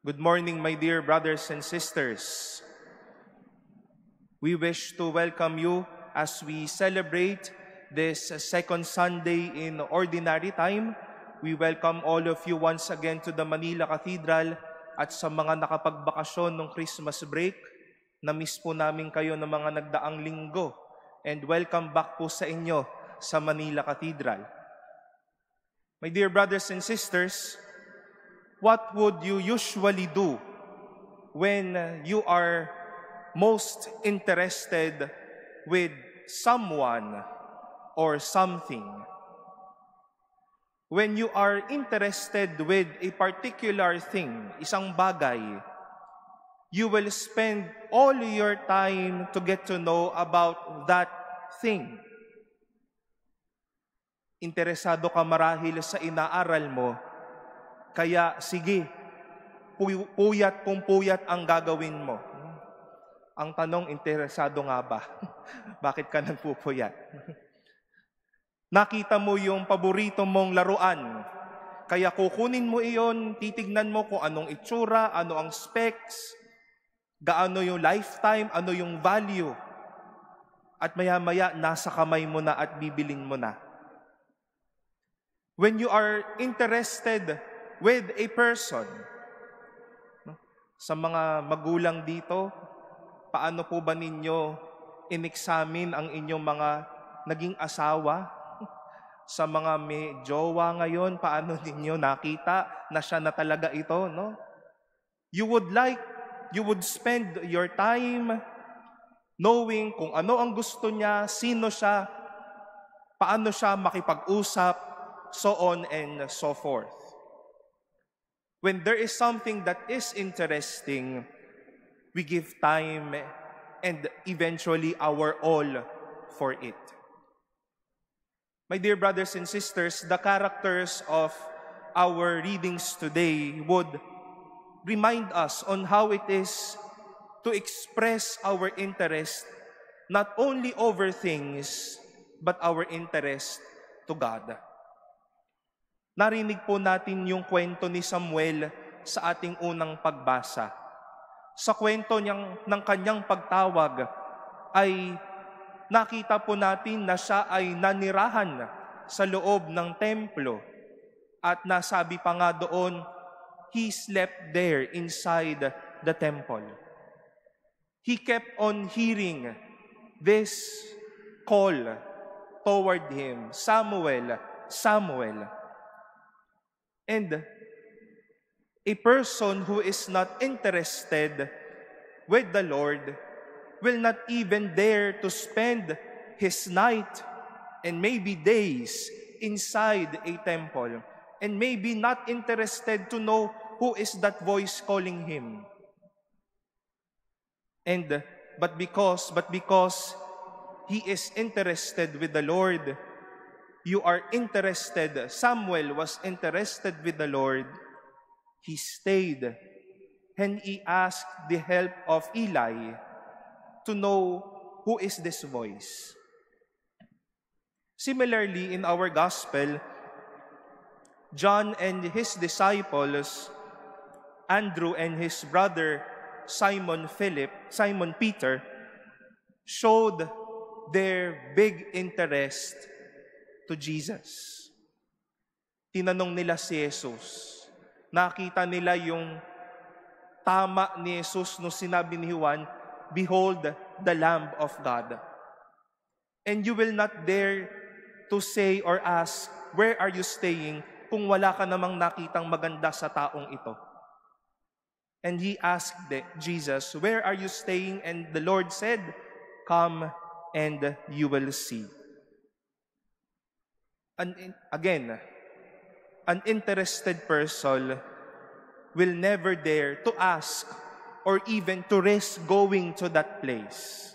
Good morning, my dear brothers and sisters. We wish to welcome you as we celebrate this second Sunday in Ordinary Time. We welcome all of you once again to the Manila Cathedral at sa mga nakapagbakasyon ng Christmas break. Na-miss po namin kayo ng mga nagdaang linggo. And welcome back po sa inyo sa Manila Cathedral. My dear brothers and sisters, what would you usually do when you are most interested with someone or something? When you are interested with a particular thing, isang bagay, you will spend all your time to get to know about that thing. Interesado ka marahil sa inaaral mo, kaya sige, puyat kung puyat ang gagawin mo. Ang tanong, interesado nga ba? Bakit ka nagpupuyat? Nakita mo yung paborito mong laruan, kaya kukunin mo iyon, titignan mo kung anong itsura, ano ang specs, gaano yung lifetime, ano yung value. At maya-maya, nasa kamay mo na at bibiling mo na. When you are interested with a person, sa mga magulang dito, paano po ba ninyo in-examine ang inyong mga naging asawa? Sa mga may jowa ngayon, paano ninyo nakita na siya na talaga ito, no? You would spend your time knowing kung ano ang gusto niya, sino siya, paano siya makipag-usap, so on and so forth. When there is something that is interesting, we give time and eventually our all for it. My dear brothers and sisters, the characters of our readings today would remind us on how it is to express our interest not only over things, but our interest to God. Narinig po natin yung kwento ni Samuel sa ating unang pagbasa. Sa kwento ng kanyang pagtawag ay nakita po natin na siya ay nanirahan sa loob ng templo at nasabi pa nga doon, he slept there inside the temple. He kept on hearing this call toward him, Samuel, Samuel. And a person who is not interested with the Lord will not even dare to spend his night and maybe days inside a temple, and maybe not interested to know who is that voice calling him. But because he is interested with the Lord, you are interested, Samuel was interested with the Lord, he stayed and he asked the help of Eli to know who is this voice. Similarly, in our gospel, John and his disciples, Andrew and his brother Simon Peter, showed their big interest to Jesus. Tinanong nila si Jesus. Nakita nila yung tama ni Jesus no sinabi ni Juan, "Behold the Lamb of God." And you will not dare to say or ask, "Where are you staying?" kung wala ka namang nakitang maganda sa taong ito. And he asked Jesus, "Where are you staying?" And the Lord said, "Come and you will see." Again, an interested person will never dare to ask or even to risk going to that place.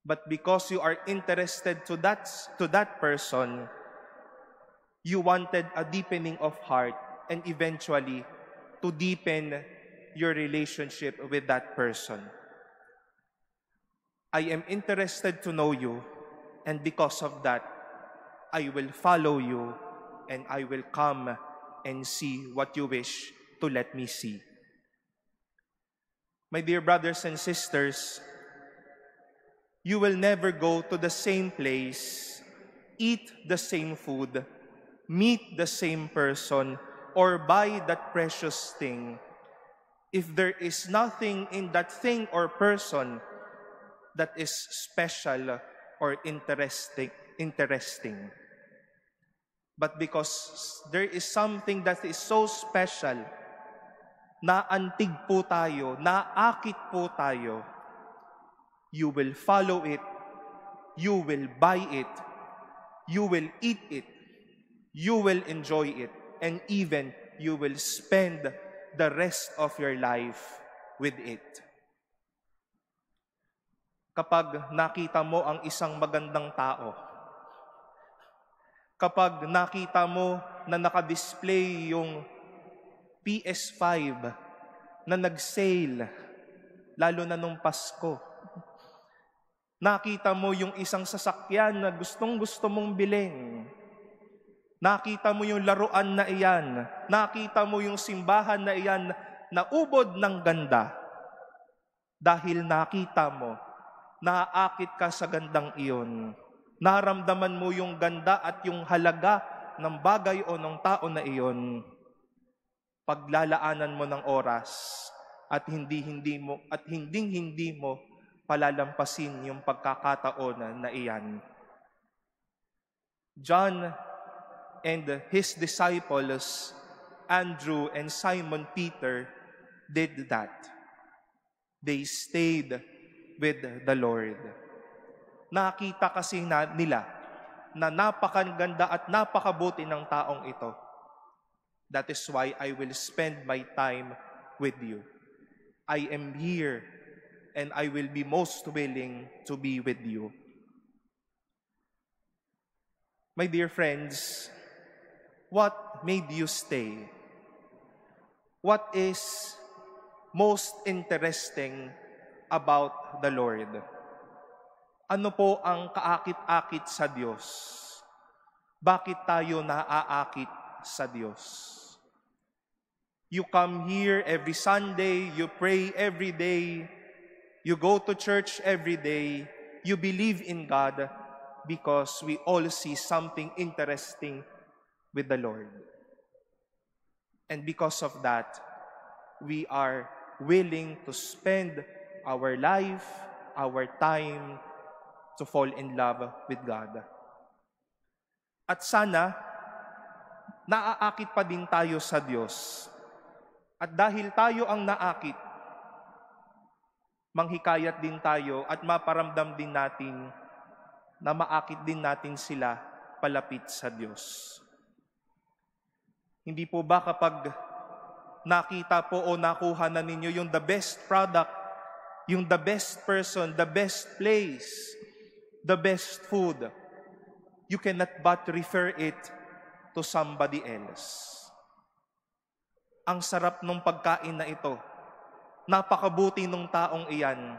But because you are interested to that person, you wanted a deepening of heart and eventually to deepen your relationship with that person. I am interested to know you, and because of that, I will follow you and I will come and see what you wish to let me see. My dear brothers and sisters, you will never go to the same place, eat the same food, meet the same person, or buy that precious thing if there is nothing in that thing or person that is special or interesting. But because there is something that is so special, naantig po tayo, naakit po tayo, you will follow it, you will buy it, you will eat it, you will enjoy it, and even you will spend the rest of your life with it. Kapag nakita mo ang isang magandang tao, kapag nakita mo na nakadisplay yung PS5 na nag-sale, lalo na nung Pasko, nakita mo yung isang sasakyan na gustong-gusto mong bilhin, nakita mo yung laruan na iyan, nakita mo yung simbahan na iyan na ubod ng ganda, dahil nakita mo, naaakit ka sa gandang iyon, naramdaman mo yung ganda at yung halaga ng bagay o ng tao na iyon, paglalaanan mo ng oras at hindi mo palalampasin yung pagkakataon na iyan. John and his disciples, Andrew and Simon Peter, did that. They stayed with the Lord. Nakita kasi nila na napakaganda at napakabuti ng taong ito. That is why I will spend my time with you. I am here and I will be most willing to be with you. My dear friends, what made you stay? What is most interesting about the Lord? Ano po ang kaakit-akit sa Diyos? Bakit tayo naaakit sa Diyos? You come here every Sunday, you pray every day, you go to church every day, you believe in God because we all see something interesting with the Lord. And because of that, we are willing to spend our life, our time, to fall in love with God. At sana, naaakit pa din tayo sa Diyos. At dahil tayo ang naakit, manghikayat din tayo at maparamdam din natin na maakit din natin sila palapit sa Diyos. Hindi po ba kapag nakita po o nakuha na ninyo yung the best product, yung the best person, the best place, the best food, you cannot but refer it to somebody else. Ang sarap ng pagkain na ito. Napakabuti ng taong iyan.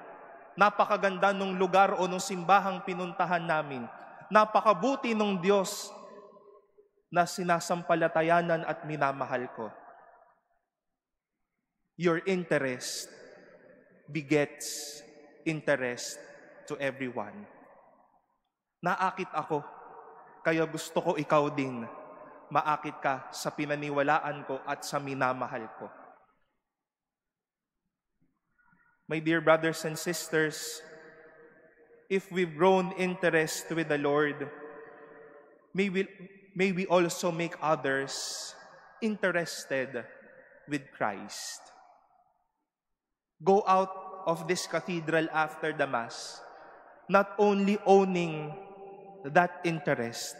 Napakaganda ng lugar o ng simbahang pinuntahan namin. Napakabuti ng Diyos na sinasampalatayanan at minamahal ko. Your interest begets interest to everyone. Naakit ako, kaya gusto ko ikaw din. Maakit ka sa pinaniwalaan ko at sa minamahal ko. My dear brothers and sisters, if we've grown interest with the Lord, may we also make others interested with Christ. Go out of this cathedral after the Mass, not only owning that interest,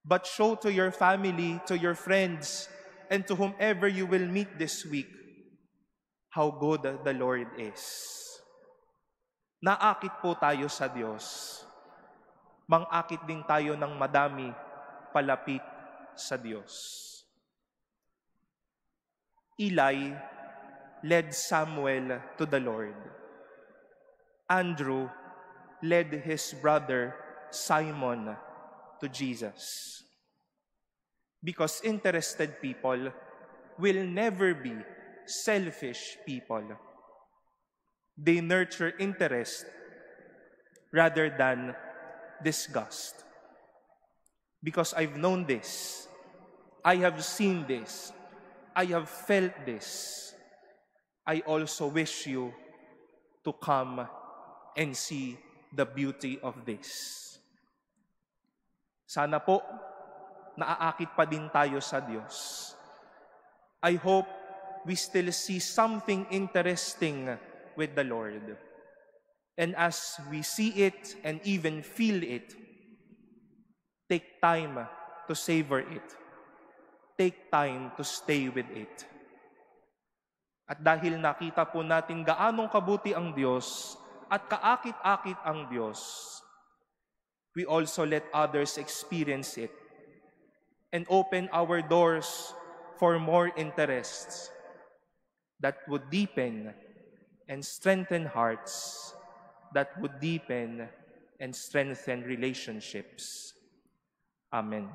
but show to your family, to your friends, and to whomever you will meet this week, how good the Lord is. Naakit po tayo sa Diyos. Mangakit din tayo ng madami palapit sa Diyos. Eli led Samuel to the Lord. Andrew led his brother Simon to Jesus. Because interested people will never be selfish people. They nurture interest rather than disgust. Because I've known this, I have seen this, I have felt this, I also wish you to come and see the beauty of this. Sana po, naaakit pa din tayo sa Diyos. I hope we still see something interesting with the Lord. And as we see it and even feel it, take time to savor it. Take time to stay with it. At dahil nakita po natin gaanong kabuti ang Diyos at kaakit-akit ang Diyos, we also let others experience it and open our doors for more interests that would deepen and strengthen hearts, that would deepen and strengthen relationships. Amen.